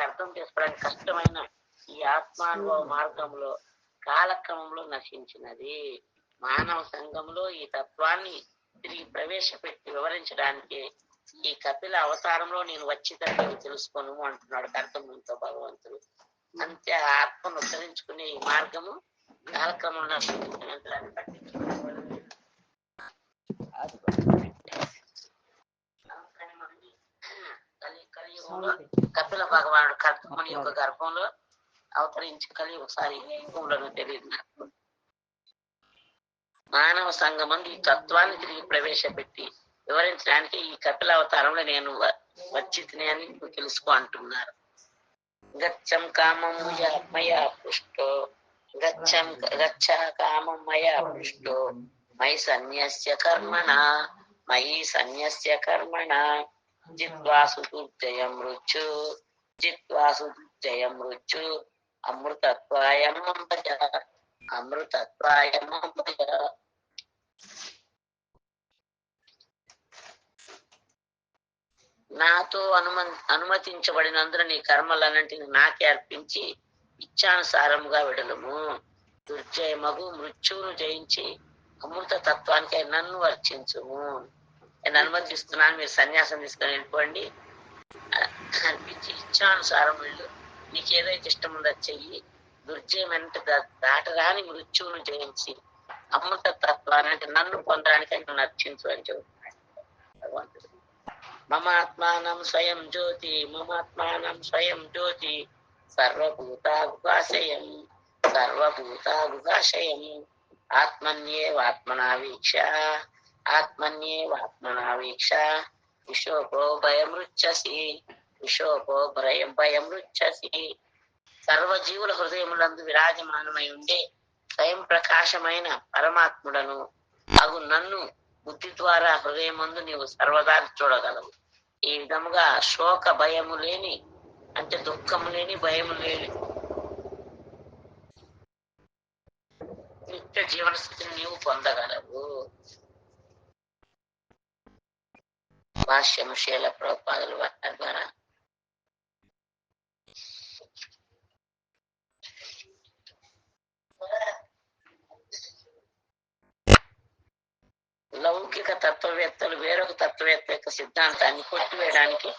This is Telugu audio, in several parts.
అర్థం చేసుకోవడానికి కష్టమైన ఈ ఆత్మానుభవ మార్గంలో కాలక్రమంలో నశించినది. మానవ సంఘంలో ఈ తత్వాన్ని తిరిగి ప్రవేశపెట్టి వివరించడానికి ఈ కపిల అవతారంలో నేను వచ్చిందని తెలుసుకోను అంటున్నాడు కర్తవ్యంతో భగవంతుడు. అంతే ఆత్మను ఉద్ధరించుకునే ఈ మార్గము కాలక్రమంలో కలియుగంలో కపిల భగవానుడు కర్తముని యొక్క గర్భంలో అవతరించి ఒకసారి భూములను తెలియదు నాకు. మానవ సంఘమందు ఈ తత్వాన్ని తిరిగి ప్రవేశపెట్టి వివరించడానికి ఈ కపిల అవతారంలో నేను వచ్చితిని అని తెలుసుకో అంటున్నారు. గచ్చం కామం మయా పృష్టో గచ్చ కామం మయా పృష్టో మయి సన్యస్య కర్మణ జిత్వా సుదుర్జయం మృత్యు అమృతత్వాయమం భజ. నాతో అనుమతించబడినందున నీ కర్మలన్నింటినీ నాకే అర్పించి ఇచ్చానుసారముగా విడలము. దుర్జయమగు మృత్యువును జయించి అమృత తత్వానికి నన్ను వర్చించుము. నేను అనుమతిస్తున్నాను, మీరు సన్యాసం తీసుకొని వెళ్ళిపోండి, అర్పించి ఇచ్చానుసారం వెళ్ళు, నీకు ఏదైతే ఇష్టం ఉందో చెయ్యి. దుర్జయమంటే దాటరాని మృత్యువును జయించి అమృత తత్వాన్ని అంటే నన్ను పొందడానికి నన్ను అర్చించు అని చెబుతున్నాడు భగవంతుడు. మమాత్మానం స్వయం జ్యోతి సర్వభూతాగుభాషయం ఆత్మన్యేవాత్మనా వీక్ష విశోకో భయమృచ్చసి. సర్వజీవుల హృదయములందు విరాజమానమై ఉండే స్వయం ప్రకాశమైన పరమాత్ముడను అగు నన్ను బుద్ధి ద్వారా హృదయమందు నీవు సర్వదా చూడగలవు. ఈ విధముగా శోక భయము లేని అంటే దుఃఖము లేని భయము లేని నిత్య జీవన స్థితిని నీవు పొందగలవు. భాష్యము శీల ప్రభుపాదుల వారి ద్వారా లౌకిక తత్వవేత్తలు వేరొక తత్వవేత్త యొక్క సిద్ధాంతాన్ని కొట్టివేయడానికి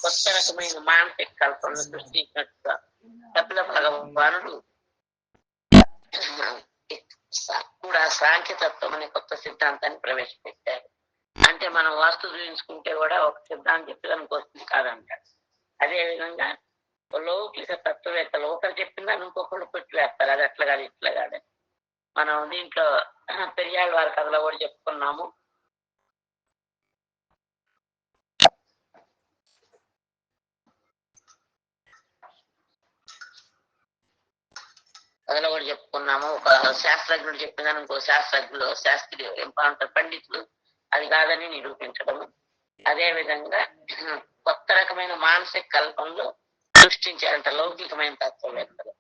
కొత్త రకమైన మానసిక కల్పనలు సృష్టించినట్టుగా కపిల భగవానుడు కూడా సాంఖ్యతత్వం అనే కొత్త సిద్ధాంతాన్ని ప్రవేశపెట్టారు. అంటే మనం వాస్తు చూపించుకుంటే కూడా ఒక సిద్ధాంతం చెప్పి దానికి వస్తుంది కాదంటారు. అదే విధంగా లౌకిక తత్వవేత్తలు ఒకరు చెప్పిందా ఇంకొకరు కొట్టివేస్తారు, అది అట్లా కాదు ఇట్లా కాదు. మనం దీంట్లో పెరియాళ్ళ వారి కథలో కూడా చెప్పుకున్నాము. ఒక శాస్త్రజ్ఞుడు చెప్పిందని ఇంకో శాస్త్రీయ పండితులు అది కాదని నిరూపించడం. అదే విధంగా కొత్త రకమైన మానసిక కల్పనలు సృష్టించారంట లౌకికమైన తత్వవేత్తలు.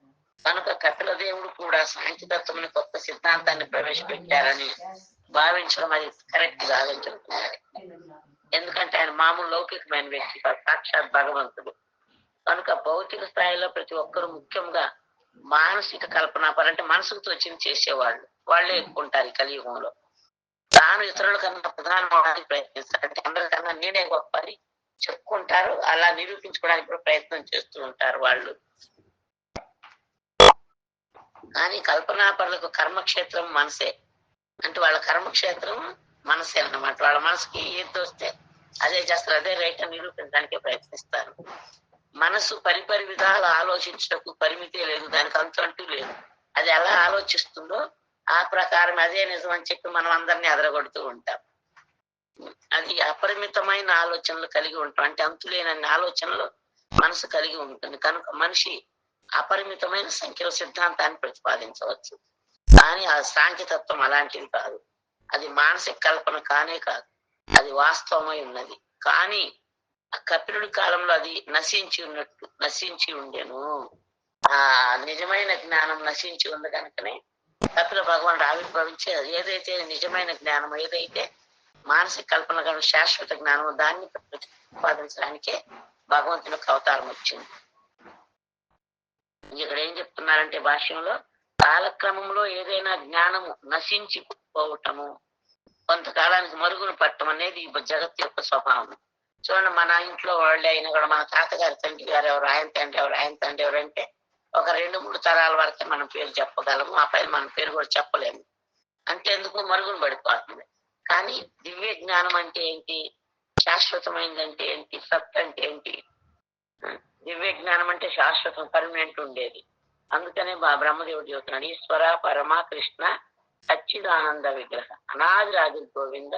కనుక కపిల దేవుడు కూడా సాంఖ్యతత్వం కొత్త సిద్ధాంతాన్ని ప్రవేశపెట్టారని భావించడం అది కరెక్ట్ కాదని చెప్తున్నారు. ఎందుకంటే ఆయన మామూలు లౌకికమైన వ్యక్తి, సాక్షాత్ భగవంతుడు. కనుక భౌతిక స్థాయిలో ప్రతి ఒక్కరు ముఖ్యంగా మానసిక కల్పన అంటే మనసుకు వచ్చింది చేసేవాళ్ళు వాళ్ళే ఎక్కువ ఉంటారు ఈ కలియుగంలో. తాను ఇతరుల కన్నా ప్రధానం అవడానికి ప్రయత్నిస్తారు. అంటే అందరికన్నా నేనే గొప్ప అని చెప్పుకుంటారు, అలా నిరూపించుకోవడానికి కూడా ప్రయత్నం చేస్తూ ఉంటారు వాళ్ళు. కానీ కల్పనాపరులకు కర్మక్షేత్రం మనసే. అంటే వాళ్ళ కర్మక్షేత్రం మనసే అన్నమాట. వాళ్ళ మనసుకి ఏది వస్తే అదే చేస్తారు, అదే రైట్ అని నిరూపించడానికే ప్రయత్నిస్తారు. మనసు పరిపరి విధాలు ఆలోచించటకు పరిమితే లేదు, దానికి అంతు లేదు. అది ఎలా ఆలోచిస్తుందో ఆ ప్రకారం అదే నిజం అని చెప్పి మనం అందరినీ అదరగొడుతూ ఉంటాం. అది అపరిమితమైన ఆలోచనలు కలిగి ఉంటాం. అంటే అంతులేనన్ని ఆలోచనలు మనసు కలిగి ఉంటుంది. కనుక మనిషి అపరిమితమైన సంఖ్యలో సిద్ధాంతాన్ని ప్రతిపాదించవచ్చు. కానీ ఆ సాంఖ్యతత్వం అలాంటిది కాదు. అది మానసిక కల్పన కానే కాదు, అది వాస్తవమై ఉన్నది. కానీ ఆ కపిలుడి కాలంలో అది నశించి ఉండేను. ఆ నిజమైన జ్ఞానం నశించి ఉంది కనుకనే కపిల భగవానుడు ఆవిర్భవించి ఏదైతే నిజమైన జ్ఞానం, ఏదైతే మానసిక కల్పన కనుక శాశ్వత జ్ఞానం, దాన్ని ప్రతిపాదించడానికే భగవంతునికి అవతారం వచ్చింది. ఇక్కడ ఏం చెప్తున్నారంటే భాష్యంలో, కాలక్రమంలో ఏదైనా జ్ఞానము నశించిపోవటము, కొంతకాలానికి మరుగున పట్టడం అనేది ఈ జగత్తు యొక్క స్వభావం. చూడండి, మన ఇంట్లో వాళ్ళే అయినా కూడా మన తాతగారి తండ్రి గారు ఎవరు, ఆయన తండ్రి ఎవరు, ఆయన తండ్రి ఎవరు అంటే ఒక 2-3 తరాల వరకే మనం పేరు చెప్పగలము. ఆ పైన మన పేరు కూడా చెప్పలేము. అంతేందుకు మరుగున పడిపోతుంది. కానీ దివ్య జ్ఞానం అంటే ఏంటి, శాశ్వతమైనదంటే ఏంటి, సత్ అంటే ఏంటి? దివ్య జ్ఞానం అంటే శాశ్వతం, పర్మనెంట్ ఉండేది. అందుకనే బ్రహ్మదేవుడు చెబుతున్నాడు, ఈశ్వర పరమ కృష్ణ సచ్చిదానంద విగ్రహ అనాది రాజు గోవింద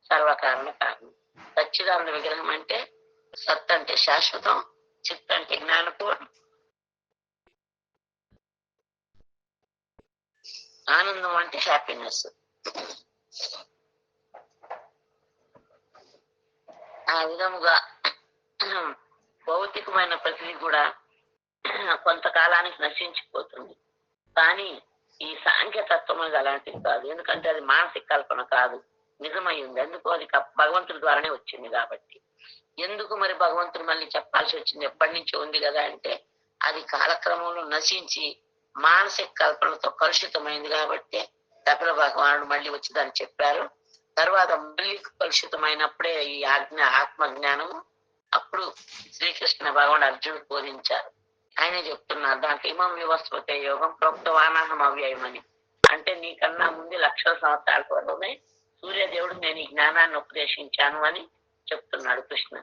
సర్వకారణ కారణం. సచ్చిదానంద విగ్రహం అంటే సత్ అంటే శాశ్వతం, చిత్ అంటే జ్ఞానపూర్ణం, ఆనందం అంటే హ్యాపీనెస్. ఆ విధముగా భౌతికమైన ప్రతిదీ కూడా కొంతకాలానికి నశించిపోతుంది. కానీ ఈ సాంఖ్యతత్వం అనేది అలాంటిది కాదు. ఎందుకంటే అది మానసిక కల్పన కాదు, నిజమైంది. ఎందుకు? అది భగవంతుడి ద్వారానే వచ్చింది కాబట్టి. ఎందుకు మరి భగవంతుడు మళ్ళీ చెప్పాల్సి వచ్చింది? ఎప్పటి నుంచో ఉంది కదా అంటే, అది కాలక్రమంలో నశించి మానసిక కల్పనతో కలుషితమైంది కాబట్టి కపిల భగవానుడు మళ్ళీ వచ్చి దాన్ని చెప్పారు. తర్వాత మళ్ళీ కలుషితమైనప్పుడే ఈ ఆత్మజ్ఞానము అప్పుడు శ్రీకృష్ణ భగవానుడు అర్జునుడు బోధించారు. ఆయనే చెప్తున్నారు దాంట్లో, ఇమం వివస్వతే యోగం ప్రోక్తవానాహం అవ్యయమని. అంటే నీకన్నా ముందు లక్షల సంవత్సరాల పూర్వమే సూర్యదేవుడు నేను ఈ జ్ఞానాన్ని ఉపదేశించాను అని చెప్తున్నాడు కృష్ణ.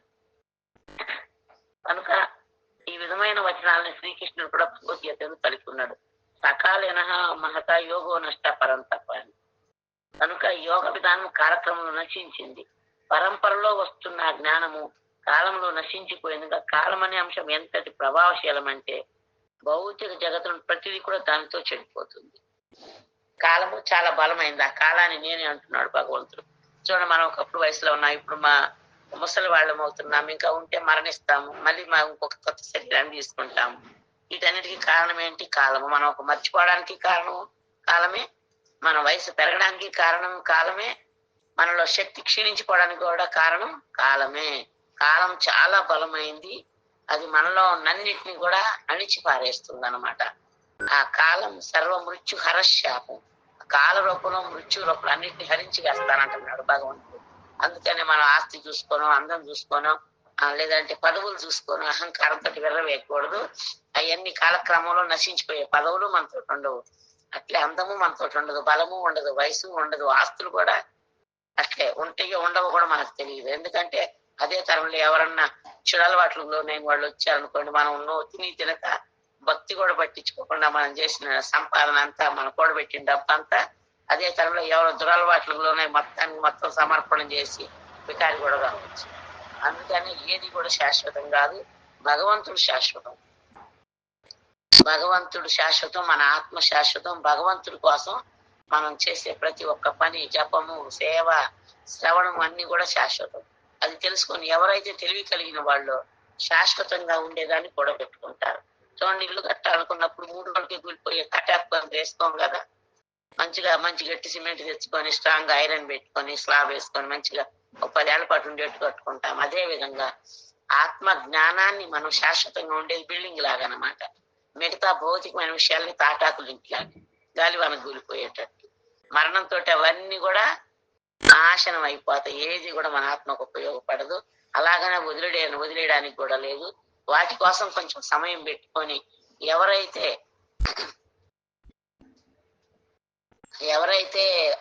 కనుక ఈ విధమైన వచనాలని శ్రీకృష్ణుడు కూడా భగవద్గీతను పలుకున్నాడు. సకాలేన మహత యోగో నష్ట పరంతప అని. కనుక యోగ విధానం కాలక్రమంలో నశించింది. పరంపరలో వస్తున్న జ్ఞానము కాలంలో నశించిపోయింది. కాలం అనే అంశం ఎంతటి ప్రభావశీలం అంటే భౌతిక జగత్తును ప్రతిదీ కూడా దానితో చెడిపోతుంది. కాలము చాలా బలమైంది. ఆ కాలాన్ని నేనే అంటున్నాడు భగవంతుడు. చూడండి, మనం ఒకప్పుడు వయసులో ఉన్నాం, ఇప్పుడు మా ముసలి వాళ్ళం అవుతున్నాం, ఇంకా ఉంటే మరణిస్తాము, మళ్ళీ ఇంకొక కొత్త శరీరాన్ని తీసుకుంటాము. వీటన్నిటికీ కారణం ఏంటి? కాలము. మనం ఒక మర్చిపోవడానికి కారణం కాలమే, మన వయసు పెరగడానికి కారణం కాలమే, మనలో శక్తి క్షీణించిపోవడానికి కూడా కారణం కాలమే. కాలం చాలా బలమైంది. అది మనలో నన్నిటిని కూడా అణిచి పారేస్తుంది అన్నమాట. ఆ కాలం సర్వ మృత్యు హరశాపం. కాల రూపంలో మృత్యు రూపంలో అన్నిటిని హరించి వేస్తానంటున్నాడు భగవంతుడు. అందుకని మనం ఆస్తి చూసుకోను, అందం చూసుకోను, లేదంటే పదవులు చూసుకోను అహంకారంతో విర్రవేయకూడదు. అవన్నీ కాలక్రమంలో నశించిపోయే. పదవులు మనతో ఉండవు, అట్లే అందము మనతో ఉండదు, బలము ఉండదు, వయసు ఉండదు, ఆస్తులు కూడా అట్లే ఉంటాయో ఉండవు కూడా మనకు తెలియదు. ఎందుకంటే అదే తరంలో ఎవరన్నా చెడలవాట్లలో నేను వాళ్ళు వచ్చారనుకోండి, మనం తిని తినక భక్తి కూడా పట్టించుకోకుండా మనం చేసిన సంపాదన అంతా, మనం కూడబెట్టిన డబ్బు అంతా అదే తరంలో ఎవరు దురలవాట్లలోనే మొత్తం సమర్పణ చేసి వికారి కూడా కావచ్చు. అందుకని ఏది కూడా శాశ్వతం కాదు. భగవంతుడు శాశ్వతం. భగవంతుడు శాశ్వతం, మన ఆత్మ శాశ్వతం. భగవంతుడి కోసం మనం చేసే ప్రతి ఒక్క పని, జపము, సేవ, శ్రవణం అన్ని కూడా శాశ్వతం. అది తెలుసుకొని ఎవరైతే తెలివి కలిగిన వాళ్ళు శాశ్వతంగా ఉండేదాన్ని కూడా పెట్టుకుంటారు. చూడండి, ఇల్లు కట్టాలనుకున్నప్పుడు 3 రోజులకి కూలిపోయే కట్టాపుకొని వేసుకోం కదా. మంచి గట్టి సిమెంట్ తెచ్చుకొని, స్ట్రాంగ్ ఐరన్ పెట్టుకొని, స్లాబ్ వేసుకొని మంచిగా ఒక 10 ఏళ్ల పాటు ఉండేట్టు కట్టుకుంటాం. అదే విధంగా ఆత్మ జ్ఞానాన్ని మనం శాశ్వతంగా ఉండేది బిల్డింగ్ లాగా అన్నమాట. మిగతా భౌతికమైన విషయాల్ని తాటాకులు ఇంటిలాగా గాలి మనకు కూలిపోయేటట్టు. మరణంతో అవన్నీ కూడా నాశనం అయిపోతాయి. ఏది కూడా మన ఆత్మకు ఉపయోగపడదు. అలాగనే వదిలేయడానికి కూడా లేదు. వాటి కోసం కొంచెం సమయం పెట్టుకొని ఎవరైతే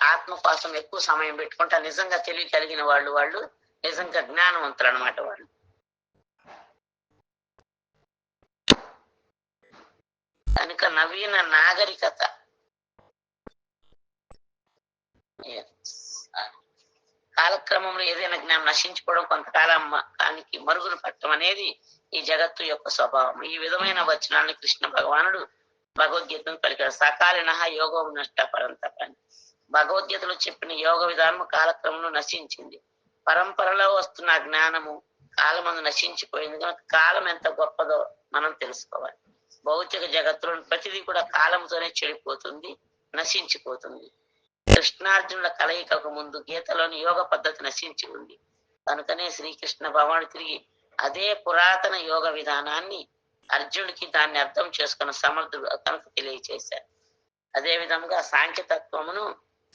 ఆత్మ కోసం ఎక్కువ సమయం పెట్టుకుంటారు, నిజంగా తెలివి కలిగిన వాళ్ళు నిజంగా జ్ఞానవంతులు అన్నమాట. వాళ్ళు కనుక నవీన నాగరికత కాలక్రమంలో ఏదైనా జ్ఞానం నశించుకోవడం, కొంతకాలానికి మరుగున పట్టడం అనేది ఈ జగత్తు యొక్క స్వభావం. ఈ విధమైన వచనాన్ని కృష్ణ భగవానుడు భగవద్గీతను పలికాడు. సకాలిన యోగం నష్ట పరంతపని. భగవద్గీతలో చెప్పిన యోగ విధానము కాలక్రమంలో నశించింది. పరంపరలో వస్తున్న జ్ఞానము కాలమందు నశించిపోయింది. కనుక కాలం ఎంత గొప్పదో మనం తెలుసుకోవాలి. భౌతిక జగత్తులో ప్రతిదీ కూడా కాలంతోనే చెడిపోతుంది, నశించిపోతుంది. కృష్ణార్జునుల కలయికకు ముందు గీతలోని యోగ పద్ధతి నశించి ఉంది. కనుకనే శ్రీకృష్ణ భగవానుడు తిరిగి అదే పురాతన యోగ విధానాన్ని అర్జునుడికి దాన్ని అర్థం చేసుకున్న సమర్థుడు కనుక తెలియచేశారు. అదే విధంగా సాంఖ్యతత్వమును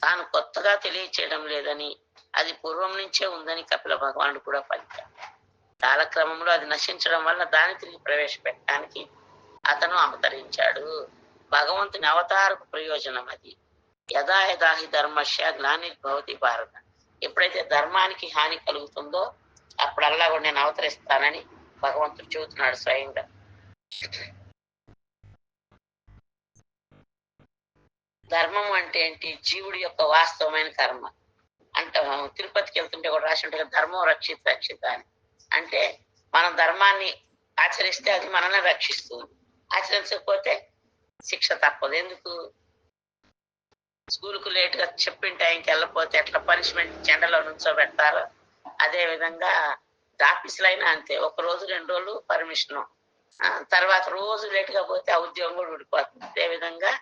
తాను కొత్తగా తెలియచేయడం లేదని, అది పూర్వం నుంచే ఉందని కపిల భగవానుడు కూడా పలికారు. కాలక్రమంలో అది నశించడం వల్ల దాన్ని తిరిగి ప్రవేశపెట్టడానికి అతను అవతరించాడు. భగవంతుని అవతారకు ప్రయోజనం అది. యదా యదా హి ధర్మస్య గ్లానిర్భవతి భారత. ఎప్పుడైతే ధర్మానికి హాని కలుగుతుందో అప్పుడల్లా కూడా నేను అవతరిస్తానని భగవంతుడు చెబుతున్నాడు స్వయంగా. ధర్మం అంటే ఏంటి? జీవుడి యొక్క వాస్తవమైన కర్మ. అంటే తిరుపతికి వెళ్తుంటే కూడా రాసి ఉంటే ధర్మం రక్షిత రక్షిత అని. అంటే మనం ధర్మాన్ని ఆచరిస్తే అది మనల్ని రక్షిస్తుంది, ఆచరించకపోతే శిక్ష తప్పదు. ఎందుకు? స్కూల్కు లేట్గా చెప్పిన టైంకి వెళ్ళకపోతే ఎట్లా పనిష్మెంట్ చెండలో నుంచోబెడతారో అదే విధంగా ఆఫీసులో అయినా అంతే. ఒక రోజు 2 రోజులు పర్మిషన్, తర్వాత రోజు లేట్గా పోతే ఆ ఉద్యోగం కూడా ఊడిపోతుంది. అదే విధంగా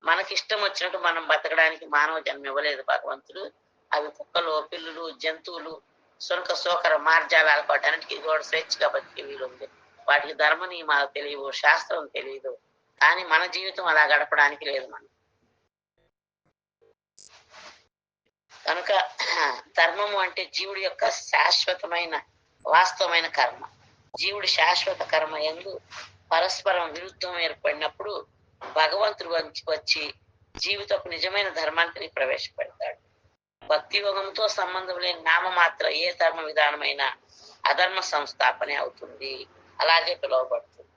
మనకి ఇష్టం వచ్చినట్టు మనం బతకడానికి మానవ జన్మ ఇవ్వలేదు భగవంతుడు. అవి కుక్కలు, పిల్లులు, జంతువులు సునక సోకర మార్జాలు ఆడుకోవటానికి ఇది కూడా స్వేచ్ఛగా బతికే వీలుంది. వాటికి ధర్మ నియమాలు తెలియవు, శాస్త్రం తెలియదు. కానీ మన జీవితం అలా గడపడానికి లేదు మనం. కనుక ధర్మము అంటే జీవుడి యొక్క శాశ్వతమైన వాస్తవమైన కర్మ. జీవుడి శాశ్వత కర్మ యందు పరస్పరం విరుద్ధం ఏర్పడినప్పుడు భగవంతుడు వచ్చి జీవితపు నిజమైన ధర్మాన్ని ప్రవేశపెడతాడు. భక్తి యోగంతో సంబంధం లేని నామమాత్ర ఏ ధర్మ విధానమైన అధర్మ సంస్థాపనే అవుతుంది, అలాగే పిలువబడుతుంది.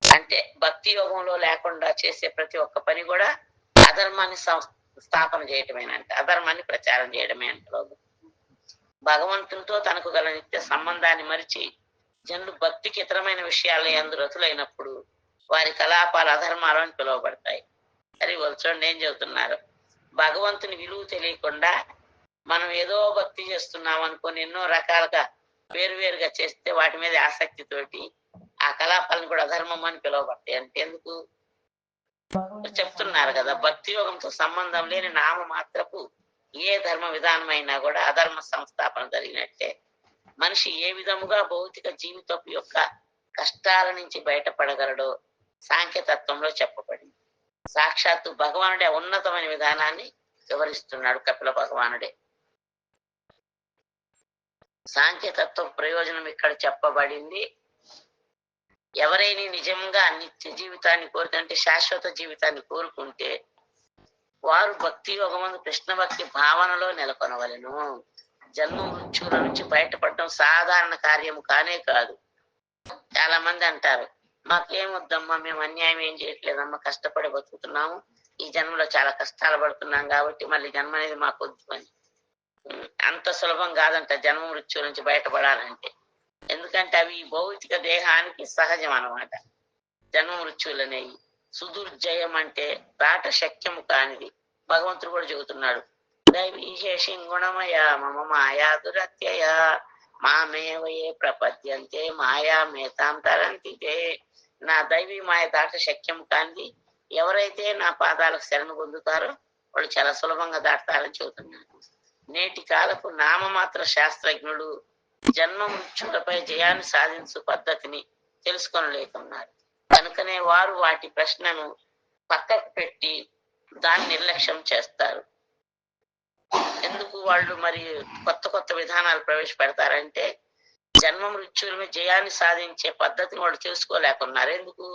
అంటే భక్తి యోగంలో లేకుండా చేసే ప్రతి ఒక్క పని కూడా అధర్మాన్ని స్థాపన చేయటమేనంటే, అధర్మాన్ని ప్రచారం చేయడమే అంటే. భగవంతునితో తనకు గల నిత్య సంబంధాన్ని మరిచి జనులు భక్తికి ఇతరమైన విషయాలు యందు రతులైనప్పుడు వారి కలాపాలు అధర్మాలు అని పిలువబడతాయి. అది వాళ్ళు చూడండి ఏం చెబుతున్నారు. భగవంతుని విలువ తెలియకుండా మనం ఏదో భక్తి చేస్తున్నాం అనుకొని ఎన్నో రకాలుగా వేరువేరుగా చేస్తే వాటి మీద ఆసక్తితోటి ఆ కలాపాలను కూడా అధర్మం అని పిలువబడతాయి. అంటే ఎందుకు చెప్తున్నారు కదా, భక్తి యోగంతో సంబంధం లేని నామమాత్రపు ఏ ధర్మ విధానమైనా కూడా అధర్మ సంస్థాపన జరిగినట్టే. మనిషి ఏ విధముగా భౌతిక జీవితపు యొక్క కష్టాల నుంచి బయటపడగలడో సాంఖ్యతత్వంలో చెప్పబడింది. సాక్షాత్తు భగవానుడే ఉన్నతమైన విధానాన్ని వివరిస్తున్నాడు కపిల భగవానుడే. సాంఖ్యతత్వ ప్రయోజనం ఇక్కడ చెప్పబడింది. ఎవరైనా నిజంగా నిత్య జీవితాన్ని కోరుతుంటే, శాశ్వత జీవితాన్ని కోరుకుంటే వారు భక్తి యోగమందు కృష్ణ భక్తి భావనలో నెలకొనవలెను. జన్మ మృత్యువుల నుంచి బయటపడడం సాధారణ కార్యము కానే కాదు. చాలా మంది అంటారు, మాకేమొద్దమ్మా, మేము అన్యాయం ఏం చేయట్లేదమ్మా, కష్టపడి బతుకుతున్నాము, ఈ జన్మలో చాలా కష్టాలు పడుతున్నాం కాబట్టి మళ్ళీ జన్మ అనేది మాకు వద్దు అని. అంత సులభం కాదంట జన్మ మృత్యువు నుంచి బయటపడాలంటే. ఎందుకంటే అవి భౌతిక దేహానికి సహజం అన్నమాట. జన్మ మృత్యువులు అనేవి సుదుర్జయం అంటే దాట శక్యము కానిది. భగవంతుడు కూడా చెబుతున్నాడు, దైవీశేషిం గుణమయ మమ మాయా దురత్యయ మామేవయే ప్రపద్యంతే మాయా మేతాం తరంతితే. నా దైవీ మాయ దాట శక్యం కానిది. ఎవరైతే నా పాదాలకు శరణు పొందుతారో వాళ్ళు చాలా సులభంగా దాటుతారని చెబుతున్నాడు. నేటి కాలపు నామమాత్ర శాస్త్రజ్ఞుడు జన్మ మృత్యులపై జయాన్ని సాధించు పద్ధతిని తెలుసుకొనలేకున్నారు. కనుకనే వారు వాటి ప్రశ్నను పక్కకు పెట్టి దాన్ని నిర్లక్ష్యం చేస్తారు. ఎందుకు వాళ్ళు మరి కొత్త కొత్త విధానాలు ప్రవేశపెడతారంటే, జన్మ మృత్యుల జయాన్ని సాధించే పద్ధతిని వాళ్ళు తెలుసుకోలేకున్నారు. ఎందుకు?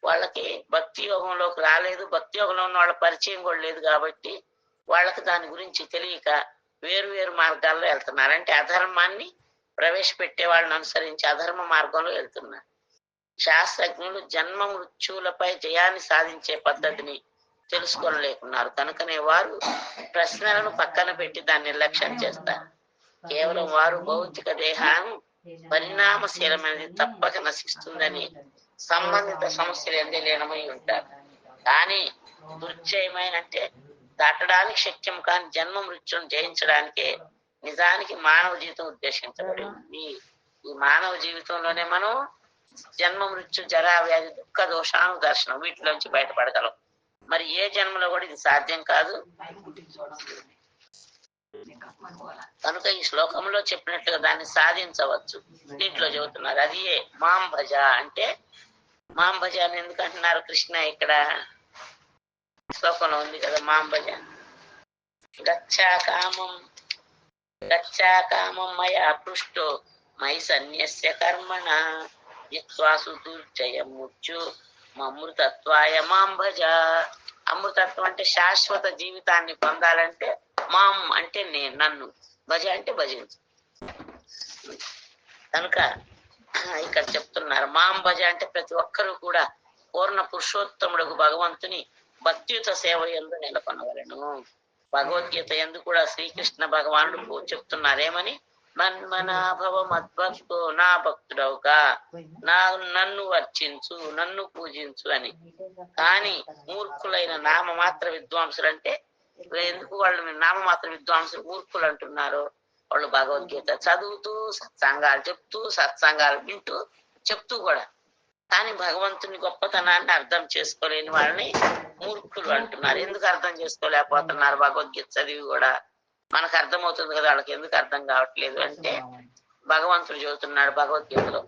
వాళ్ళకి భక్తి యోగంలోకి రాలేదు, భక్తి యోగంలో ఉన్న వాళ్ళ పరిచయం కూడా లేదు కాబట్టి వాళ్ళకి దాని గురించి తెలియక వేరు వేరు మార్గాల్లో వెళ్తున్నారు. అంటే అధర్మాన్ని ప్రవేశపెట్టే వాళ్ళని అనుసరించి అధర్మ మార్గంలో వెళ్తున్నారు. శాస్త్రజ్ఞులు జన్మ మృత్యువులపై జయాన్ని సాధించే పద్ధతిని తెలుసుకోలేకున్నారు. కనుకనే వారు ప్రశ్నలను పక్కన పెట్టి దాన్ని నిర్లక్ష్యం చేస్తారు. కేవలం వారు భౌతిక దేహాన్ని పరిణామశీలమైనది తప్పక నశిస్తుందని సంబంధిత సమస్యలు ఎందు లీనమై ఉంటారు. కానీ దుర్జయమైన అంటే దాటడానికి శక్యం కాని జన్మ మృత్యును జయించడానికే నిజానికి మానవ జీవితం ఉద్దేశించబడింది. ఈ మానవ జీవితంలోనే మనం జన్మ మృత్యు జరా వ్యాధి దుఃఖ దోషాను దర్శనం వీటిలోంచి బయటపడగలం. మరి ఏ జన్మలో కూడా ఇది సాధ్యం కాదు. కనుక ఈ శ్లోకంలో చెప్పినట్లుగా దాన్ని సాధించవచ్చు. దీంట్లో చెబుతున్నారు అది మాం భజ అంటే. మాం భజ అని ఎందుకు అంటున్నారు కృష్ణ? ఇక్కడ శ్లోకంలో ఉంది కదా మాం భజ. గచ్చా కామం మయా పృష్టో మయి సన్యస్య కర్మణ జిత్వాసు దుర్జయం ముచ్చు అమృతత్వాయ మాం భజ. అమృతత్వం అంటే శాశ్వత జీవితాన్ని పొందాలంటే మాం అంటే నేను, నన్ను, భజ అంటే భజించు. కనుక ఇక్కడ చెప్తున్నారు మాం భజ అంటే ప్రతి ఒక్కరూ కూడా పూర్ణ పురుషోత్తముడు భగవంతుని భక్తియుత సేవ యందు నెలకొనవలను. భగవద్గీత యందు కూడా శ్రీకృష్ణ భగవానుడు చెప్తున్నారేమని? మన్మనాభవ మద్భక్తో నా భక్తుడవుగా నన్ను వర్చించు, నన్ను పూజించు అని. కానీ మూర్ఖులైన నామమాత్ర విద్వాంసులు అంటే ఎందుకు వాళ్ళు నామమాత్ర విద్వాంసులు మూర్ఖులు అంటున్నారు? వాళ్ళు భగవద్గీత చదువుతూ సత్సంగాలు చెప్తూ సత్సంగాలు వింటూ చెప్తూ కూడా కానీ భగవంతుని గొప్పతనాన్ని అర్థం చేసుకోలేని వాళ్ళని మూర్ఖులు అంటున్నారు. ఎందుకు అర్థం చేసుకోలేకపోతున్నారు? భగవద్గీత చదివి కూడా మనకు అర్థమవుతుంది కదా, వాళ్ళకి ఎందుకు అర్థం కావట్లేదు అంటే భగవంతుడు చెబుతున్నాడు భగవద్గీతలో,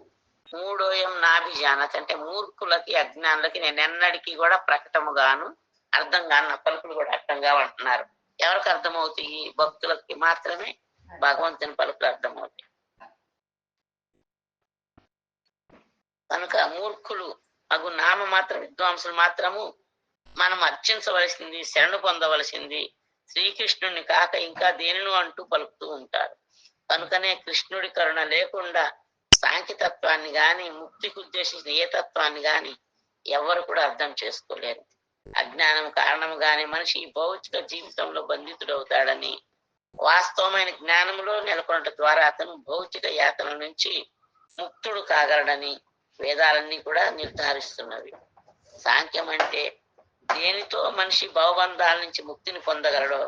మూడోయం నాభిజానత అంటే మూర్ఖులకి అజ్ఞానులకి నేను ఎన్నడికి కూడా ప్రకటముగాను అర్థం కాను, నా పలుకులు కూడా అర్థం కావంటున్నారు. ఎవరికి అర్థమవుతాయి? భక్తులకి మాత్రమే భగవంతుని పలుకులు అర్థమవుతాయి. కనుక మూర్ఖులు అగు నామ మాత్ర విద్వాంసులు మాత్రము మనం అర్చించవలసింది, శరణు పొందవలసింది శ్రీకృష్ణుడిని కాక ఇంకా దేనిను అంటూ పలుకుతూ ఉంటారు. కనుకనే కృష్ణుడి కరుణ లేకుండా సాంఖ్యతత్వాన్ని గాని ముక్తికి ఉద్దేశించిన ఏ తత్వాన్ని గాని ఎవరు కూడా అర్థం చేసుకోలేరు. అజ్ఞానం కారణముగానే మనిషి ఈ భౌతిక జీవితంలో బంధితుడవుతాడని, వాస్తవమైన జ్ఞానంలో నెలకొనట ద్వారా అతను భౌతిక యాతన నుంచి ముక్తుడు కాగలడని వేదాలన్నీ కూడా నిర్ధారిస్తున్నవి. సాంఖ్యం అంటే దేనితో మనిషి భవబంధాల నుంచి ముక్తిని పొందగలడో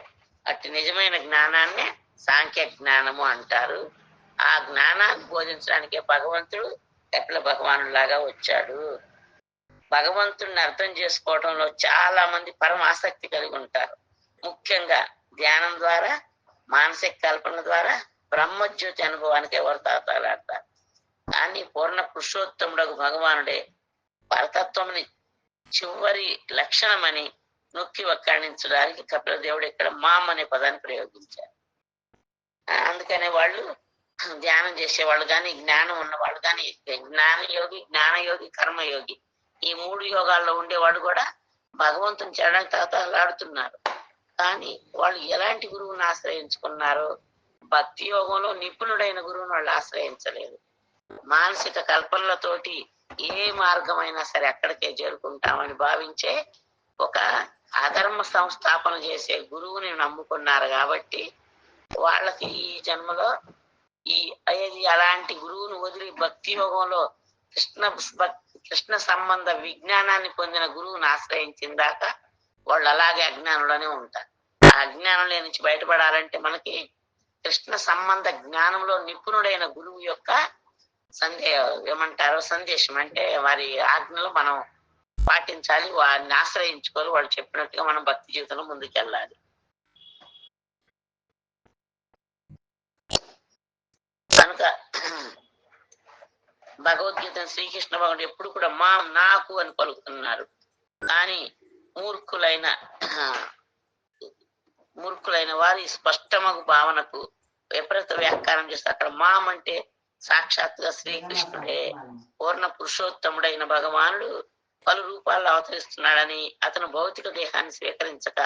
అట్టి నిజమైన జ్ఞానాన్ని సాంఖ్య జ్ఞానము అంటారు. ఆ జ్ఞానాన్ని బోధించడానికే భగవంతుడు కపిల భగవానుడు లాగా వచ్చాడు. భగవంతుడిని అర్థం చేసుకోవడంలో చాలా మంది పరమ ఆసక్తి కలిగి ఉంటారు. ముఖ్యంగా ధ్యానం ద్వారా, మానసిక కల్పన ద్వారా బ్రహ్మజ్యోతి అనుభవానికి ఎవరు తాతాలాడతారు. కానీ పూర్ణ పురుషోత్తముడకు భగవానుడే పరతత్వంని చివరి లక్షణమని నొక్కి వక్కాణించడానికి కపిల దేవుడు ఇక్కడ మామ్ అనే పదాన్ని ప్రయోగించారు. అందుకనే వాళ్ళు ధ్యానం చేసేవాళ్ళు కానీ, జ్ఞానం ఉన్నవాళ్ళు కానీ, జ్ఞానయోగి, జ్ఞానయోగి, కర్మయోగి ఈ మూడు యోగాల్లో ఉండేవాడు కూడా భగవంతుని చేరడానికి తహతహలాడుతున్నారు. కానీ వాళ్ళు ఎలాంటి గురువుని ఆశ్రయించుకున్నారో, భక్తి యోగంలో నిపుణుడైన గురువుని వాళ్ళు ఆశ్రయించలేదు. మానసిక కల్పనలతోటి ఏ మార్గమైనా సరే అక్కడికే చేరుకుంటామని భావించే ఒక అధర్మ సంస్థాపన చేసే గురువుని నమ్ముకున్నారు. కాబట్టి వాళ్ళకి ఈ జన్మలో అలాంటి గురువును వదిలి భక్తి యోగంలో కృష్ణ సంబంధ విజ్ఞానాన్ని పొందిన గురువుని ఆశ్రయించిన దాకా వాళ్ళు అలాగే అజ్ఞానంలోనే ఉంటారు. ఆ అజ్ఞానంలో నుంచి బయటపడాలంటే మనకి కృష్ణ సంబంధ జ్ఞానంలో నిపుణుడైన గురువు యొక్క సందేశం అంటే వారి ఆజ్ఞలు మనం పాటించాలి, వారిని ఆశ్రయించుకోవాలి. వాళ్ళు చెప్పినట్టుగా మనం భక్తి జీవితంలో ముందుకెళ్ళాలి. కనుక భగవద్గీత శ్రీకృష్ణ భగవానుడు ఎప్పుడు కూడా నాకు అని పలుకుతున్నారు. కానీ మూర్ఖులైన వారి స్పష్టమగు భావనకు విపరీత వ్యాఖ్యానం చేస్తే అక్కడ అంటే సాక్షాత్తుగా శ్రీకృష్ణుడే పూర్ణ పురుషోత్తముడైన భగవానుడు పలు రూపాల్లో అవతరిస్తున్నాడని, అతను భౌతిక దేహాన్ని స్వీకరించక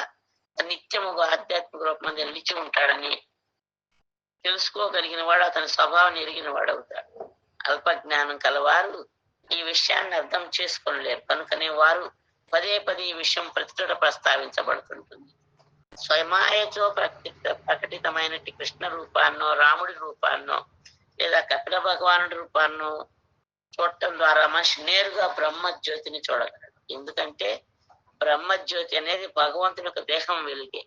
నిత్యముగా ఆధ్యాత్మిక రూపం నిలిచి ఉంటాడని తెలుసుకోగలిగిన వాడు అతని స్వభావం ఎరిగిన వాడు అవుతాడు. అల్పజ్ఞానం కలవారు ఈ విషయాన్ని అర్థం చేసుకోలేరు. కనుకనే వారు పదే పదే ఈ విషయం ప్రతిచోట ప్రస్తావించబడుతుంటుంది. స్వయమాయతో ప్రకటితమైనటి కృష్ణ రూపాన్నో, రాముడి రూపాన్నో లేదా కపిల భగవానుడి రూపాన్నో చూడటం ద్వారా మనిషి నేరుగా బ్రహ్మజ్యోతిని చూడగలడు. ఎందుకంటే బ్రహ్మజ్యోతి అనేది భగవంతుని యొక్క దేహం వెలిగే.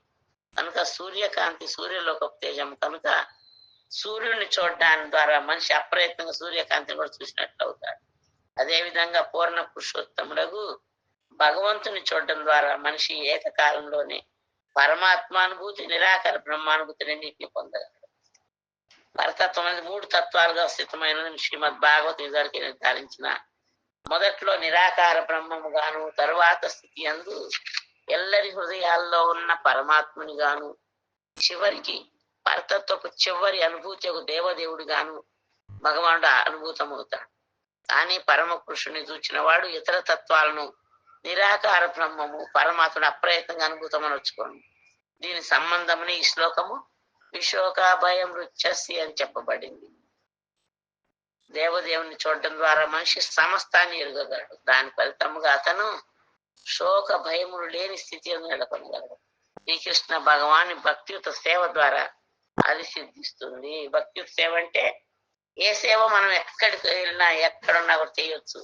కనుక సూర్యకాంతి సూర్యలోక తేజం కనుక సూర్యుడిని చూడడానికి ద్వారా మనిషి అప్రయత్నంగా సూర్యకాంతిని కూడా చూసినట్లు అవుతాడు. అదేవిధంగా పూర్ణ పురుషోత్తముడగు భగవంతుని చూడడం ద్వారా మనిషి ఏకకాలంలోనే పరమాత్మానుభూతి నిరాకార బ్రహ్మానుభూతి రెండింటిని పొందగలడు. పరతత్వం అనేది 3 తత్వాలుగా స్థితమైన శ్రీమద్ భాగవతం నిర్ధారించిన మొదట్లో నిరాకార బ్రహ్మము గాను, తరువాత స్థితి యందు ఎల్లరి హృదయాల్లో ఉన్న పరమాత్ముని గాను, చివరికి పరతత్వపు చివరి అనుభూతి ఒక దేవదేవుడు గాను భగవానుడు అనుభూతమవుతాడు. కానీ పరమ పురుషుని చూచిన వాడు ఇతర తత్వాలను నిరాకార బ్రహ్మము పరమాత్ముడు అప్రయత్నంగా అనుభూతమనొచ్చుకోండి. దీని సంబంధముని ఈ శ్లోకము విశోక భయం రుచ్చసి అని చెప్పబడింది. దేవదేవుని చూడటం ద్వారా మనిషి సమస్తాన్ని ఎరగగలడు. దాని ఫలితముగా అతను శోక భయములు లేని స్థితిని నెలకొనగలడు. శ్రీకృష్ణ భగవాని భక్తియుత సేవ ద్వారా అది సిద్ధిస్తుంది. భక్తియుత సేవ అంటే ఏ సేవ మనం ఎక్కడికి వెళ్ళినా ఎక్కడున్నా కూడా చేయొచ్చు.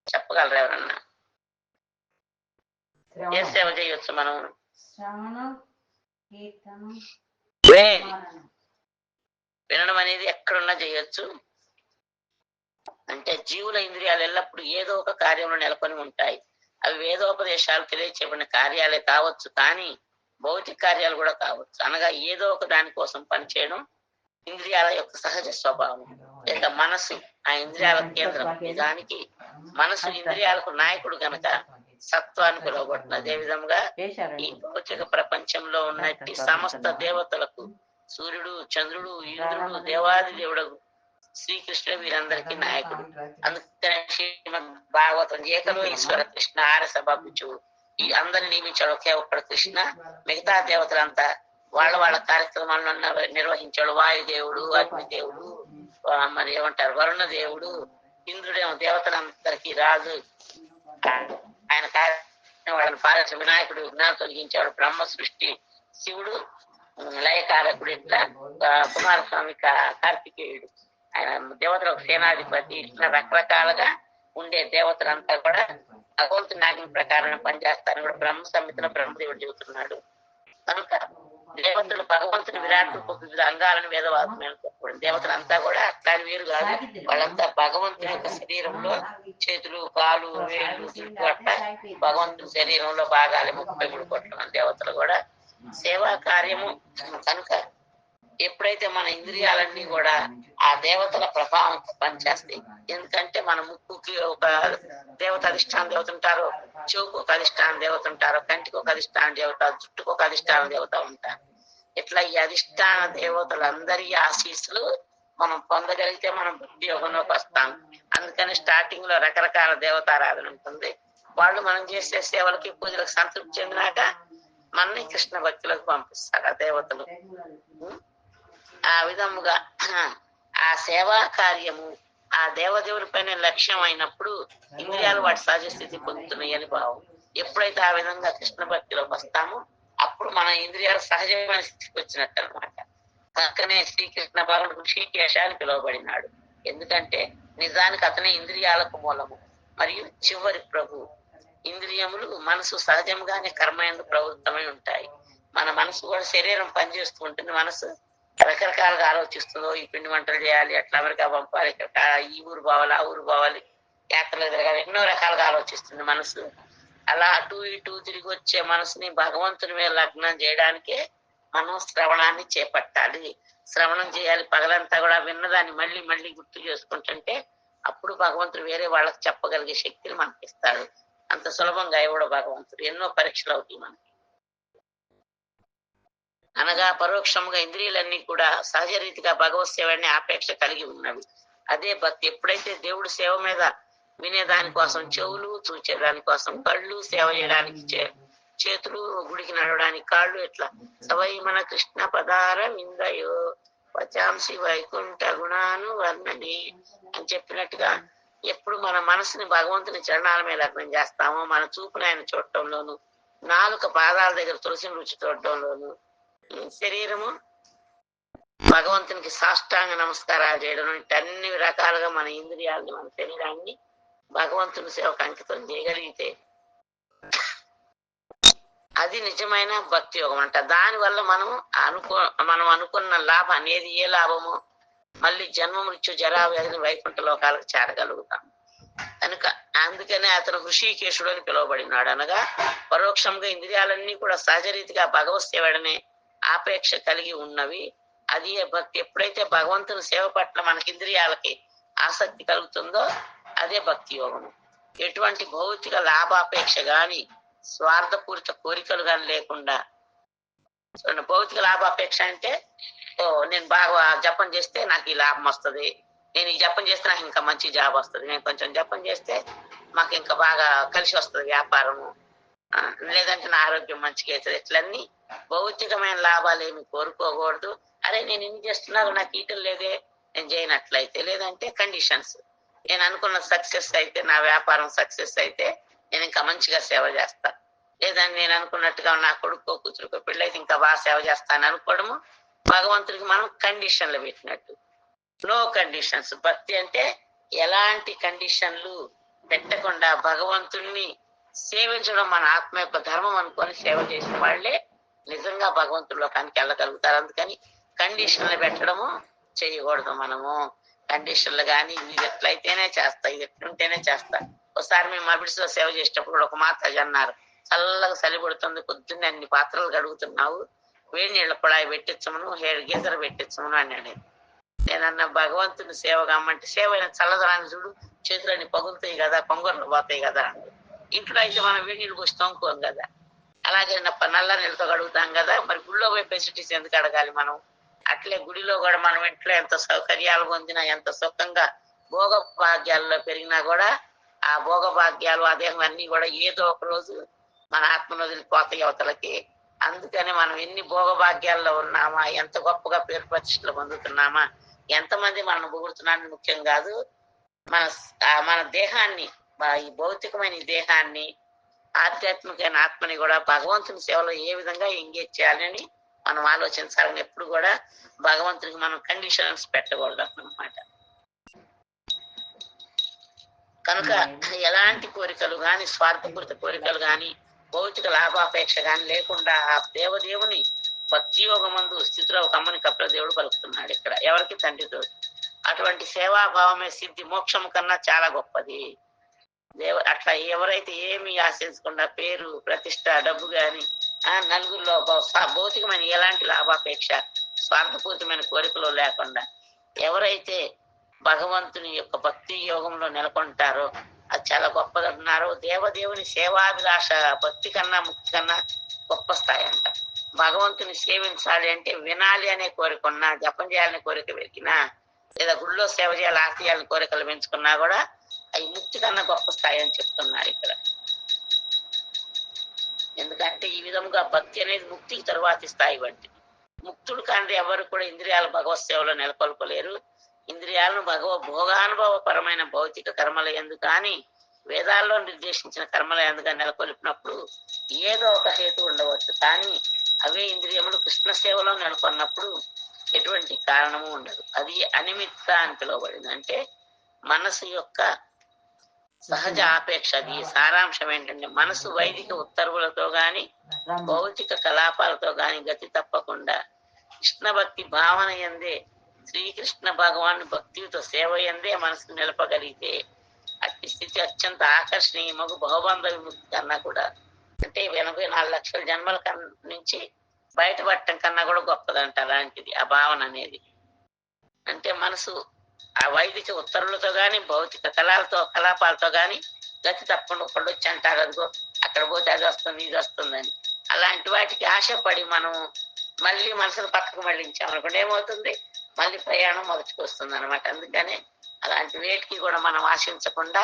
చెప్పగలరు ఎవరన్నా? ఏ సేవ చేయొచ్చు మనం? వినడం అనేది ఎక్కడున్నా చేయొచ్చు. అంటే జీవుల ఇంద్రియాలు ఎల్లప్పుడూ ఏదో ఒక కార్యంలో నెలకొని ఉంటాయి. అవి వేదోపదేశాలు తెలియచేయబడిన కార్యాలే కావచ్చు, కానీ భౌతిక కార్యాలు కూడా కావచ్చు. అనగా ఏదో ఒక దానికోసం పనిచేయడం ఇంద్రియాల యొక్క సహజ స్వభావం. లేక మనసు ఆ ఇంద్రియాల కేంద్రం. నిజానికి మనసు ఇంద్రియాలకు నాయకుడు కనుక సత్వాన్ని పిలువబడుతుంది. అదే విధంగా ఈ భౌతిక ప్రపంచంలో ఉన్నట్టి సమస్త దేవతలకు సూర్యుడు, చంద్రుడు, ఇంద్రుడు, దేవాది దేవుడు శ్రీకృష్ణుడు వీరందరికీ నాయకుడు. అందుకనే శ్రీమద్ భాగవతం ఏకలో ఈశ్వర కృష్ణ ఆరస బాబుచు ఈ అందరిని నియమించాడు ఒకే ఒక్కడు కృష్ణ. మిగతా దేవతలంతా వాళ్ళ వాళ్ళ కార్యక్రమాలను నిర్వహించాడు. వాయుదేవుడు, అగ్నిదేవుడు, మరి ఏమంటారు వరుణ దేవుడు, ఇంద్రుడేమో దేవతలందరికీ రాజు. ఆయన వాళ్ళని పారస వినాయకుడు విఘ్నాలు తొలగించాడు. బ్రహ్మ సృష్టి శివుడు, లయకారకుడు, ఇట్లా కుమారస్వామి కార్తికేయుడు. ఆయన దేవతలకు సేనాధిపతి. ఇట్లా రకరకాలుగా ఉండే దేవతలంతా కూడా భగవంతుని ఆజ్ఞ ప్రకారం పనిచేస్తారని కూడా బ్రహ్మ సంహితలో బ్రహ్మదేవుడు చెబుతున్నాడు. కనుక దేవతలు భగవంతుని విరాట్ వివిధ అంగాలను వేదవాదమైన దేవతలంతా కూడా అట్లాంటి వేరు కాదు. వాళ్ళంతా భగవంతుని యొక్క శరీరంలో చేతులు, కాలు, వేళ్ళు, జుట్టు అట్లా భగవంతుని శరీరంలో భాగాలు 33 కోట్ల మంది దేవతలు కూడా సేవా కార్యము. కనుక ఎప్పుడైతే మన ఇంద్రియాలన్నీ కూడా ఆ దేవతల ప్రభావం పనిచేస్తాయి. ఎందుకంటే మన ముక్కుకి ఒక దేవత అధిష్టాన దేవత ఉంటారు, చెవుకు ఒక అధిష్టాన దేవత ఉంటారు, కంటికి ఒక అధిష్టాన దేవత, జుట్టుకు ఒక అధిష్టాన దేవత ఉంటారు. ఇట్లా ఈ అధిష్టాన దేవతలందరి ఆశీస్సులు మనం పొందగలిగితే మనం భక్తి యోగంలోకి వస్తాం. అందుకని స్టార్టింగ్ లో రకరకాల దేవతారాధన ఉంటుంది. వాళ్ళు మనం చేసే సేవలకి పూజలకు సంతృప్తి చెందినాక మనని కృష్ణ భక్తులకు పంపిస్తారు ఆ దేవతలు. ఆ విధముగా ఆ సేవా కార్యము ఆ దేవదేవుని పైన లక్ష్యం అయినప్పుడు ఇంద్రియాలు వాటి సహజ స్థితి పొందుతున్నాయి అని భావం. ఎప్పుడైతే ఆ విధంగా కృష్ణ భక్తిలోకి వస్తామో అప్పుడు మన ఇంద్రియాలు సహజమైన స్థితికి వచ్చినట్టు అనమాట. పక్కనే శ్రీకృష్ణ భగవానుడు శ్రీకేశ అని పిలువబడినాడు. ఎందుకంటే నిజానికి అతనే ఇంద్రియాలకు మూలము మరియు చివరి ప్రభు. ఇంద్రియములు మనసు సహజంగానే కర్మయందు ప్రవృత్తమై ఉంటాయి. మన మనసు కూడా శరీరం పనిచేస్తూ ఉంటుంది. మనసు రకరకాలుగా ఆలోచిస్తుందో ఈ పిండి వంటలు చేయాలి, అట్లా అమెరికా పంపాలి, ఈ ఊరు పోవాలి, ఆ ఊరు పోవాలి, యాత్రలు తిరగాలి, ఎన్నో రకాలుగా ఆలోచిస్తుంది మనసు. అలా అటు ఇటు తిరిగి వచ్చే మనసుని భగవంతుని మీద లగ్నం చేయడానికే మనం శ్రవణాన్ని చేపట్టాలి. శ్రవణం చేయాలి. పగలంతా కూడా విన్నదాన్ని మళ్ళీ మళ్ళీ గుర్తు చేసుకుంటుంటే అప్పుడు భగవంతుడు వేరే వాళ్ళకి చెప్పగలిగే శక్తిని మనకి ఇస్తాడు. అంత సులభంగా ఇవ్వడు భగవంతుడు. ఎన్నో పరీక్షలు అవుతాయి మనకి. అనగా పరోక్షంగా ఇంద్రియాలన్నీ కూడా సహజ రీతిగా భగవత్ సేవని ఆపేక్ష కలిగి ఉన్నవి. అదే భక్తి. ఎప్పుడైతే దేవుడి సేవ మీద వినేదానికోసం చెవులు, చూచేదానికోసం కళ్ళు, సేవ చేయడానికి చేతులు, గుడికి నడవడానికి కాళ్ళు, ఇట్లా సవై మన కృష్ణ పదార విందయో వచాంసి వైకుంఠ గుణాను వర్ణని అని చెప్పినట్టుగా ఎప్పుడు మన మనసుని భగవంతుని చరణాల మీద లగ్నం చేస్తామో, మన చూపుని ఆయన చూడటంలోను, నాలుక పాదాల దగ్గర తులసిని రుచి చూడటంలోను, శరీరము భగవంతునికి సాష్టాంగ నమస్కారాలు చేయడం, అన్ని రకాలుగా మన ఇంద్రియాలని, మన శరీరాన్ని భగవంతుని సేవకు అంకితం చేయగలిగితే అది నిజమైన భక్తి యోగం అంట. దానివల్ల మనం అనుకున్న లాభం అనేది ఏ లాభము, మళ్ళీ జన్మ మృత్యు జరా వ్యాధిని వైకుంఠ లోకాలకు చేరగలుగుతాం. కనుక అందుకనే అతను హృషికేశుడు అని పిలువబడినాడు. అనగా పరోక్షంగా ఇంద్రియాలన్నీ కూడా సహజరీతిగా భగవత్ సేవడనే ఆపేక్ష కలిగి ఉన్నవి. అది భక్తి. ఎప్పుడైతే భగవంతుని సేవ పట్ల మనకి ఇంద్రియాలకి ఆసక్తి కలుగుతుందో అదే భక్తి యోగము. ఎటువంటి భౌతిక లాభాపేక్ష గాని స్వార్థపూరిత కోరికలు గాని లేకుండా. భౌతిక లాభాపేక్ష అంటే నేను బాగా జపం చేస్తే నాకు ఈ లాభం వస్తుంది, నేను ఈ జపం చేస్తే నాకు ఇంకా మంచి జాబ్ వస్తుంది, నేను కొంచెం జపం చేస్తే మాకు ఇంకా బాగా కలిసి వస్తుంది వ్యాపారము, లేదంటే నా ఆరోగ్యం మంచిగా అవుతుంది. ఇట్లన్నీ భౌతికమైన లాభాలు ఏమి కోరుకోకూడదు. అరే నేను ఇన్ని చేస్తున్నారు నాకు ఈటలు లేదే, నేను చేయనట్లయితే. లేదంటే కండిషన్స్, నేను అనుకున్న సక్సెస్ అయితే, నా వ్యాపారం సక్సెస్ అయితే నేను ఇంకా మంచిగా సేవ చేస్తా, లేదంటే నేను అనుకున్నట్టుగా నా కొడుకో కూతురుకో పెళ్ళైతే ఇంకా బాగా సేవ చేస్తాను అనుకోవడము భగవంతుడికి మనం కండిషన్లు పెట్టినట్టు. No conditions. భక్తి అంటే ఎలాంటి కండిషన్లు పెట్టకుండా భగవంతుణ్ణి సేవించడం మన ఆత్మ యొక్క ధర్మం అనుకొని సేవ చేసిన వాళ్ళే నిజంగా భగవంతుడి లోకానికి వెళ్ళగలుగుతారు. అందుకని కండిషన్లు పెట్టడము చేయకూడదు. మనము కండిషన్లు కానీ ఇది ఎట్లయితేనే చేస్తా, ఇది ఎట్లుంటేనే చేస్తా. ఒకసారి మేము మబిడిలో సేవ చేసేటప్పుడు ఒక మాతాజీ అన్నారు, చల్లగా చలి పడుతుంది, పొద్దున్నే అన్ని పాత్రలు కడుగుతున్నావు, వేడి నీళ్ళ పొడాయి పెట్టించమను, గీజర్ పెట్టించమను అన్నాడు. నేనన్నా భగవంతుని సేవ కమ్మంటే సేవ అయిన చల్లదనాన్ని చూడు, చేతులన్నీ పగులుతాయి కదా, కొంగర్లు పోతాయి కదా. ఇంట్లో అయితే మనం వేడి నీళ్ళు పోసి తోముకోం కదా, అలాగే నల్ల నీళ్ళతో కడుగుతాం కదా. మరి గుడిలో పోయి ఫెసిలిటీస్ ఎందుకు అడగాలి మనం? అట్లే గుడిలో కూడా మనం ఇంట్లో ఎంత సౌకర్యాలు పొందినా, ఎంత సుఖంగా భోగ భాగ్యాల్లో పెరిగినా కూడా ఆ భోగ భాగ్యాలు అదేహం అన్ని కూడా ఏదో ఒక రోజు మన ఆత్మను వదిలిపోతాయి అవతలకి. అందుకని మనం ఎన్ని భోగ భాగ్యాల్లో ఉన్నామా, ఎంత గొప్పగా పేరు ప్రతిష్టలు పొందుతున్నామా, ఎంతమంది మనం పొగుడుతున్నారని ముఖ్యం కాదు. మన దేహాన్ని, ఈ భౌతికమైన ఈ దేహాన్ని, ఆధ్యాత్మికమైన ఆత్మని కూడా భగవంతుని సేవలో ఏ విధంగా ఎంగేజ్ చేయాలని మనం ఆలోచించాలని. ఎప్పుడు కూడా భగవంతునికి మనం కండిషన్స్ పెట్టకూడదు అన్నమాట. కనుక ఎలాంటి కోరికలు గాని, స్వార్థపూరిత కోరికలు గాని, భౌతిక లాభాపేక్ష గాని లేకుండా ఆ దేవదేవుని భక్తి యోగమందు స్థితిలో ఒక అమ్మని కపిల దేవుడు పలుకుతున్నాడు ఇక్కడ ఎవరికి? తండ్రితో. అటువంటి సేవాభావమే సిద్ధి మోక్షం కన్నా చాలా గొప్పది. అట్లా ఎవరైతే ఏమి ఆశించకుండా పేరు ప్రతిష్ట డబ్బు గాని నలుగురిలో భౌతికమైన ఎలాంటి లాభాపేక్ష స్వార్థపూరితమైన కోరికలు లేకుండా ఎవరైతే భగవంతుని యొక్క భక్తి యోగంలో నెలకొంటారో అది చాలా గొప్పదన్నారు. దేవదేవుని సేవాభిలాష భక్తి కన్నా ముక్తి కన్నా గొప్ప స్థాయి అంట. భగవంతుని సేవించాలి అంటే వినాలి అనే కోరిక ఉన్నా, జపం చేయాలనే కోరిక పెరిగినా, లేదా గుళ్ళో సేవ చేయాలి ఆర్తి చేయాలని కోరికలు పెంచుకున్నా కూడా అవి ముక్తి కన్నా గొప్ప స్థాయి అని చెప్తున్నారు ఇక్కడ. ఎందుకంటే ఈ విధంగా భక్తి అనేది ముక్తికి తరువాతి స్థాయి వంటిది. ముక్తుడు కానీ ఎవరు కూడా ఇంద్రియాల భగవత్ సేవలో నెలకొల్పలేరు. ఇంద్రియాలను భోగానుభవ పరమైన భౌతిక కర్మల యందు కానీ వేదాల్లో నిర్దేశించిన కర్మల యందుగా నెలకొల్పినప్పుడు ఏదో ఒక హేతు ఉండవచ్చు. కానీ అవే ఇంద్రియములు కృష్ణ సేవలో నెలకొన్నప్పుడు ఎటువంటి కారణము ఉండదు. అది అనిమిత్త అని పిలువబడింది. అంటే మనసు యొక్క సహజ ఆపేక్ష. అది సారాంశం ఏంటంటే మనసు వైదిక ఉత్తర్వులతో గాని భౌతిక కలాపాలతో గాని గతి తప్పకుండా కృష్ణ భక్తి భావన యందే, శ్రీకృష్ణ భగవాన్ భక్తితో సేవ యందే మనసు నిలపగలిగితే అట్టి స్థితి అత్యంత ఆకర్షణీయమగు బహుబంధ విముక్తి కన్నా కూడా, అంటే 84 లక్షల జన్మల నుంచి బయటపడటం కన్నా కూడా గొప్పదంట అలాంటిది ఆ భావన అనేది. అంటే మనసు ఆ వైదిక ఉత్తర్వులతో గాని భౌతిక కలాపాలతో గాని గతి తప్పకుండా వచ్చి అంటారు, అదిగో అక్కడ పోతే అది వస్తుంది ఇది వస్తుందని. అలాంటి వాటికి ఆశపడి మనం మళ్ళీ మనసును పక్కకు మళ్ళించామనుకోండి ఏమవుతుంది? మళ్ళీ ప్రయాణం మొదటికి వస్తుంది అనమాట. అందుకనే అలాంటి వేటికి కూడా మనం ఆశించకుండా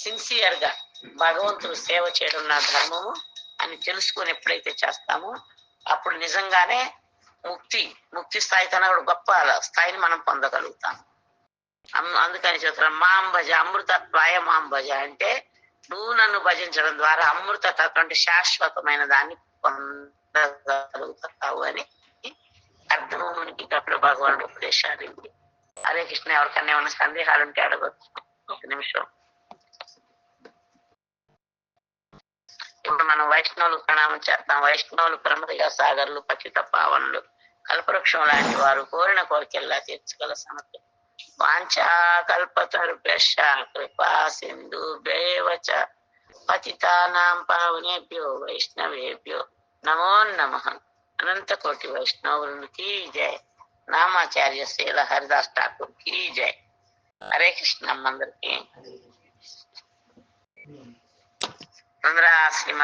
సిన్సియర్ గా భగవంతుడు సేవ చేయడం నా ధర్మము అని తెలుసుకొని ఎప్పుడైతే చేస్తామో అప్పుడు నిజంగానే ముక్తి స్థాయి కన్నా కూడా గొప్ప స్థాయిని మనం పొందగలుగుతాం. అందుకని చెప్తాను మాం భజ అమృతత్వాయ మాం భజ అంటే నువ్వు నన్ను భజించడం ద్వారా అమృతత్వం అంటే శాశ్వతమైన దాన్ని పొందగలుగుతావు అని అర్ధమునికి కపిల భగవానుడు ఉపదేశాలు. హరే కృష్ణ. ఎవరికన్నా ఏమైనా సందేహాలు ఉంటే అడగచ్చు. ఒక నిమిషం. ఇప్పుడు మనం వైష్ణవులు ప్రణామం చేస్తాం. వైష్ణవులు ప్రమదయ సాగర్లు, పతిత పావనులు, కల్పవృక్షం లాంటి వారు కోరిన కోరికెల్లా తీర్చగల సమర్థ వాంఛాకల్పతరుభ్యశ్చ కృపా సింధుభ్యైవ చ పతితానాం పావనేభ్యో వైష్ణవేభ్యో నమో నమః. అనంత కోటి వైష్ణవునికి జయ. నామాచార్య శీల హరిదాస్ ఠాకూర్ కి జయ. హరే కృష్ణ. అందరికి శ్రీమద్